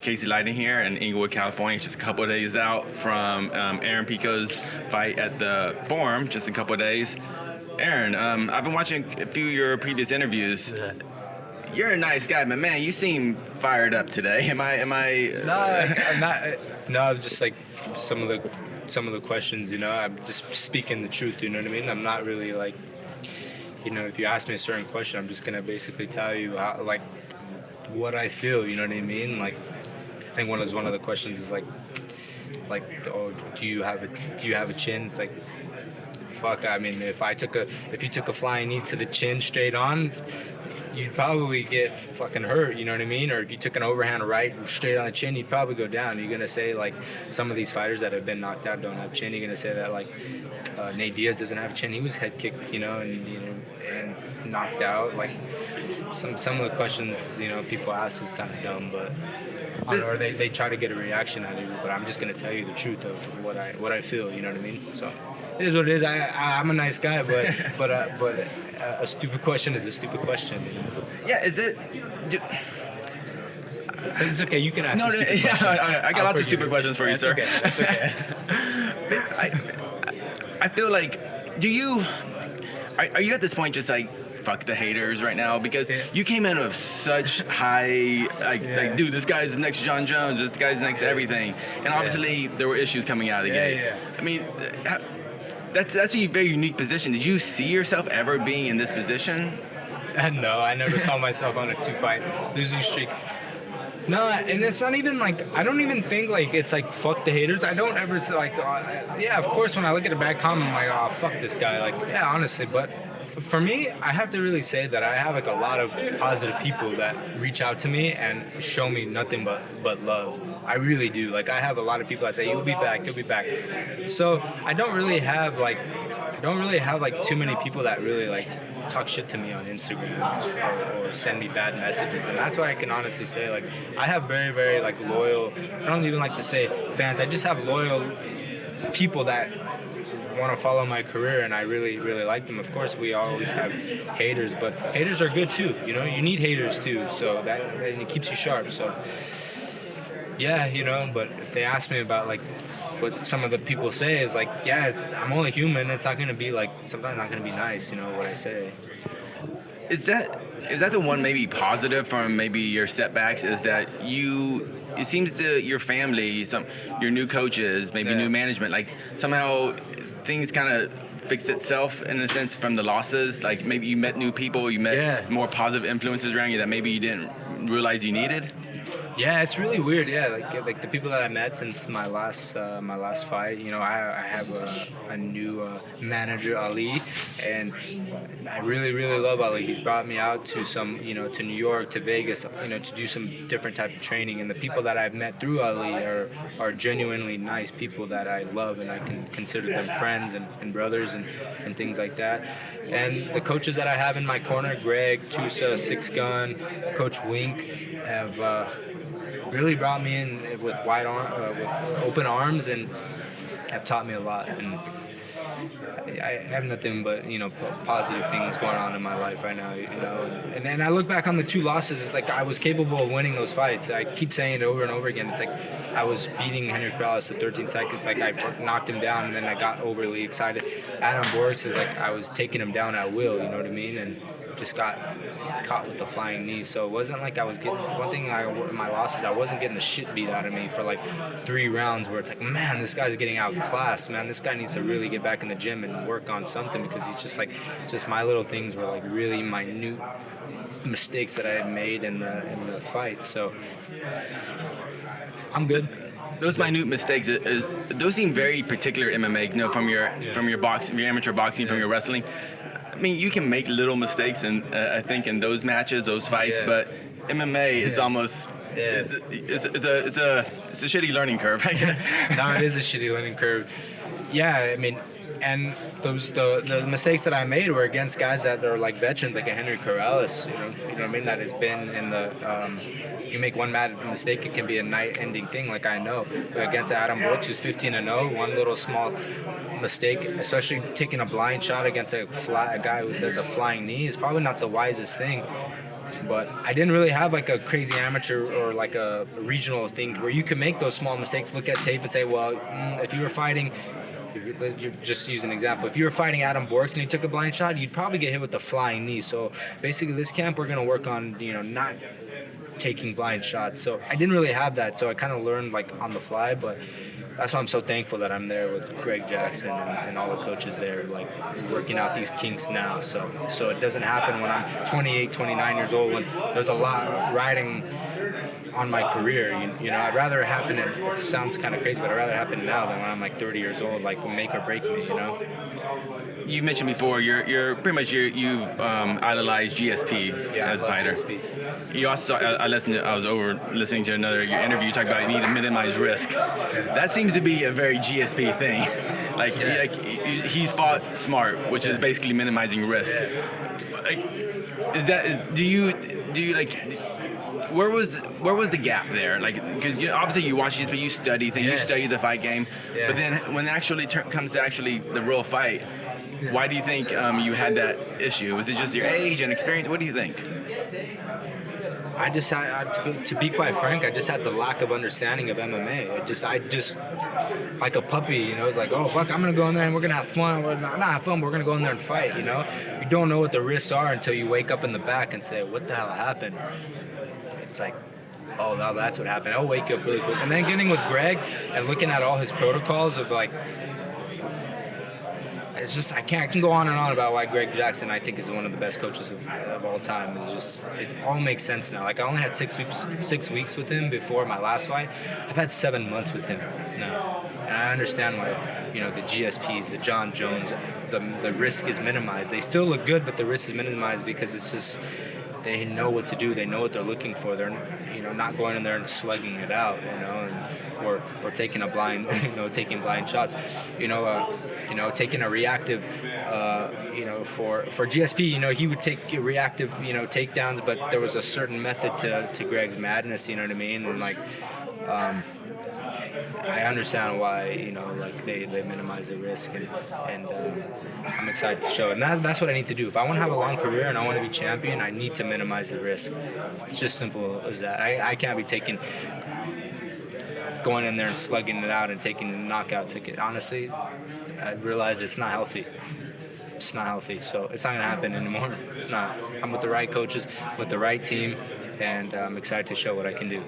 Casey Leiden here in Inglewood, California, just a couple of days out from Aaron Pico's fight at the Forum, just a couple of days. Aaron, I've been watching a few of your previous interviews. Yeah. You're a nice guy, but man, you seem fired up today. Am I? No, I'm not. No, just like some of the questions, I'm just speaking the truth. You know what I mean? I'm not really like, if you ask me a certain question, I'm just gonna basically tell you how, like, what I feel. You know what I mean? Like, I think one of the questions is like, oh, do you have a chin? It's like, fuck. I mean, if you took a flying knee to the chin straight on, you'd probably get fucking hurt, you know what I mean? Or if you took an overhand right straight on the chin, you'd probably go down. You're gonna say like some of these fighters that have been knocked out don't have chin. You're gonna say that like Nate Diaz doesn't have chin. He was head kicked, and knocked out. Like some of the questions people ask is kind of dumb, but. Or they try to get a reaction out of you, but I'm just gonna tell you the truth of what I feel. You know what I mean? So it is what it is. I'm a nice guy, but a stupid question is a stupid question. Yeah, is it? It's okay. You can ask. No, yeah, I got lots of stupid questions for you, sir. Okay. That's okay. I feel like, are you at this point just like, fuck the haters right now? Because you came in with such high, like, dude, this guy's the next John Jones, this guy's the next everything. And obviously there were issues coming out of the gate. Yeah. I mean, that's a very unique position. Did you see yourself ever being in this position? No, I never saw myself on a 2-fight losing streak. No, and it's not even like, I don't even think like it's like fuck the haters. I don't ever say like, yeah, of course when I look at a bad comment, I'm like, oh, fuck this guy. Like, yeah, honestly, but for me, I have to really say that I have like a lot of positive people that reach out to me and show me nothing but love. I really do. Like, I have a lot of people that say, you'll be back. So I don't really have like too many people that really like talk shit to me on Instagram or send me bad messages. And that's why I can honestly say, like, I have very, very like loyal, I don't even like to say fans, I just have loyal people that want to follow my career, and I really, really like them. Of course, we always have haters, but haters are good too. You need haters too, so that and it keeps you sharp. So yeah, but if they ask me about like what some of the people say is like, yeah, I'm only human. It's not gonna be like, sometimes not gonna be nice, what I say. Is that the one maybe positive from maybe your setbacks, is that it seems to your family, your new coaches, maybe new management, like somehow things kind of fixed itself in a sense from the losses? Like maybe you met new people, you met more positive influences around you that maybe you didn't realize you needed? Yeah, it's really weird. Yeah, like the people that I met since my last fight. I have a new manager, Ali, and I really, really love Ali. He's brought me out to some, to New York, to Vegas, to do some different type of training. And the people that I've met through Ali are genuinely nice people that I love, and I can consider them friends and brothers and things like that. And the coaches that I have in my corner, Greg, Tusa, Six Gun, Coach Wink, have really brought me in with with open arms, and have taught me a lot. And I have nothing but positive things going on in my life right now. And then I look back on the 2 losses. It's like I was capable of winning those fights. I keep saying it over and over again. It's like I was beating Henry Corrales at 13 seconds. Like I knocked him down, and then I got overly excited. Adam Boris is like I was taking him down at will. You know what I mean? And just got caught with the flying knee. So it wasn't like I was getting, one thing in my losses, I wasn't getting the shit beat out of me for like 3 rounds where it's like, man, this guy's getting outclassed, man. This guy needs to really get back in the gym and work on something, because he's just like, it's just my little things were like really minute mistakes that I had made in the fight. So I'm good. Those minute mistakes, those seem very particular MMA, from your boxing, your amateur boxing, from your wrestling. I mean, you can make little mistakes, I think, in those matches, those fights, but MMA, it's almost, it's a shitty learning curve. No, it is a shitty learning curve. Yeah, I mean, and the mistakes that I made were against guys that are like veterans, like a Henry Corrales, you know what I mean, that has been in the, you make one mad mistake, it can be a night-ending thing, like I know. But against Adam Brooks, who's 15-0, one little small mistake, especially taking a blind shot against a guy who does a flying knee, is probably not the wisest thing. But I didn't really have like a crazy amateur or like a regional thing where you can make those small mistakes, look at tape and say, well, if you were fighting, you're just use an example. If you were fighting Adam Borks and you took a blind shot, you'd probably get hit with the flying knee. So basically this camp, we're going to work on, not taking blind shots. So I didn't really have that. So I kind of learned like on the fly, but that's why I'm so thankful that I'm there with Greg Jackson and all the coaches there, like working out these kinks now. So it doesn't happen when I'm 28, 29 years old, when there's a lot riding on my career. I'd rather it happen, it sounds kind of crazy, but I'd rather it happen now than when I'm like 30 years old, like make or break me, You mentioned before you've idolized GSP as a fighter. GSP. You also I was listening to your interview. You talked about you need to minimize risk. That seems to be a very GSP thing. He's fought smart, which is basically minimizing risk. Do you where was the gap there? Because obviously you watch GSP, you study things, you study the fight game, but then when it actually comes to the real fight, why do you think you had that issue? Was it just your age and experience? What do you think? I just had, to be quite frank, I just had the lack of understanding of MMA. I just like a puppy, it's like, oh, fuck, I'm going to go in there and we're going to have fun. We're not have fun, but we're going to go in there and fight, You don't know what the risks are until you wake up in the back and say, what the hell happened? It's like, oh, now that's what happened. I'll wake up really quick. And then getting with Greg and looking at all his protocols of like, it's just I can go on and on about why Greg Jackson I think is one of the best coaches of all time. It all makes sense now. Like I only had 6 weeks with him before my last fight. I've had 7 months with him now, and I understand why the GSPs, the John Jones, the risk is minimized. They still look good, but the risk is minimized because it's just they know what to do. They know what they're looking for. They're not going in there and slugging it out, or taking a blind, taking blind shots, taking a reactive, for GSP, he would take reactive, takedowns, but there was a certain method to Greg's madness, you know what I mean? And I understand why, they minimize the risk, and I'm excited to show it. And that's what I need to do. If I want to have a long career and I want to be champion, I need to minimize the risk. It's just simple as that. I can't be going in there and slugging it out and taking a knockout ticket. Honestly, I realize it's not healthy. It's not healthy, so it's not going to happen anymore. It's not. I'm with the right coaches, with the right team, and I'm excited to show what I can do.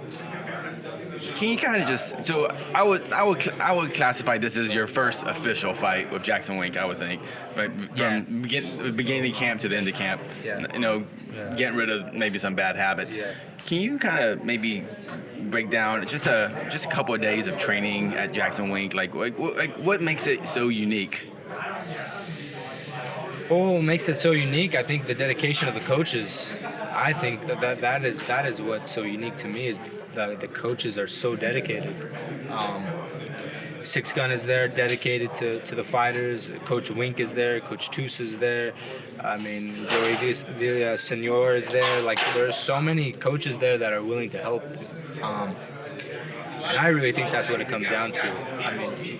Can you kind of just I would classify this as your first official fight with Jackson Wink, I would think, right? From beginning of camp to the end of camp, getting rid of maybe some bad habits. Yeah. Can you kind of maybe break down just a couple of days of training at Jackson Wink? Like what makes it so unique? What makes it so unique? I think the dedication of the coaches. I think that is what's so unique to me is the coaches are so dedicated. Six Gun is there, dedicated to the fighters. Coach Wink is there. Coach Toos is there. I mean, Joey Villasenor is there. Like, there's so many coaches there that are willing to help. And I really think that's what it comes down to. I mean,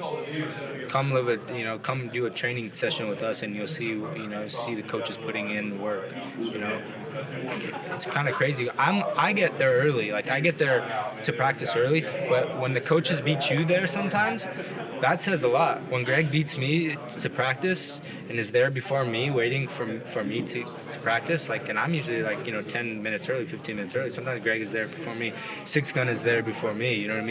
come do a training session with us, and you'll see the coaches putting in work. It's kind of crazy. I get there early. Like, I get there to practice early, but when the coaches beat you there sometimes, that says a lot. When Greg beats me to practice and is there before me, waiting for me to practice, and I'm usually 10 minutes early, 15 minutes early. Sometimes Greg is there before me. Six Gun is there before me. You know what I mean?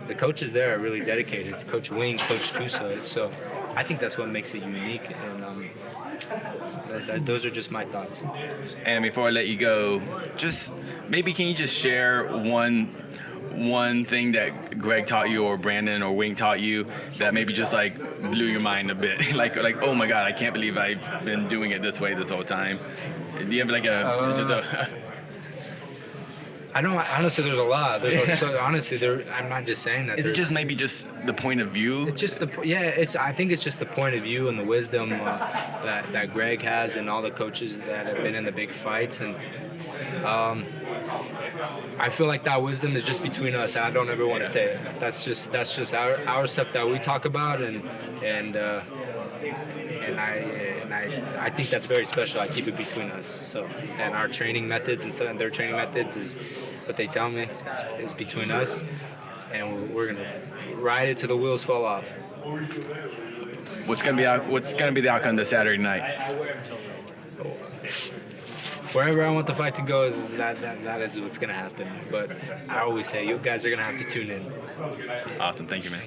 The coaches there are really dedicated. Coach Wing, Coach Tusa. So I think that's what makes it unique. And those are just my thoughts. And before I let you go, just maybe can you just share one thing that Greg taught you, or Brandon or Wing taught you, that maybe just blew your mind a bit? like oh my God, I can't believe I've been doing it this way this whole time. Do you have I don't honestly. There's a lot. I'm not just saying that. Is it just maybe just the point of view? It's just I think it's just the point of view and the wisdom that Greg has, and all the coaches that have been in the big fights, and I feel like that wisdom is just between us, and I don't ever want to say it. That's just our stuff that we talk about, and I think that's very special. I keep it between us. So, and our training methods and their training methods is what they tell me is between us, and we're gonna ride it till the wheels fall off. What's gonna be the outcome this Saturday night? Wherever I want the fight to go is that is what's gonna happen. But I always say you guys are gonna have to tune in. Awesome, thank you, man.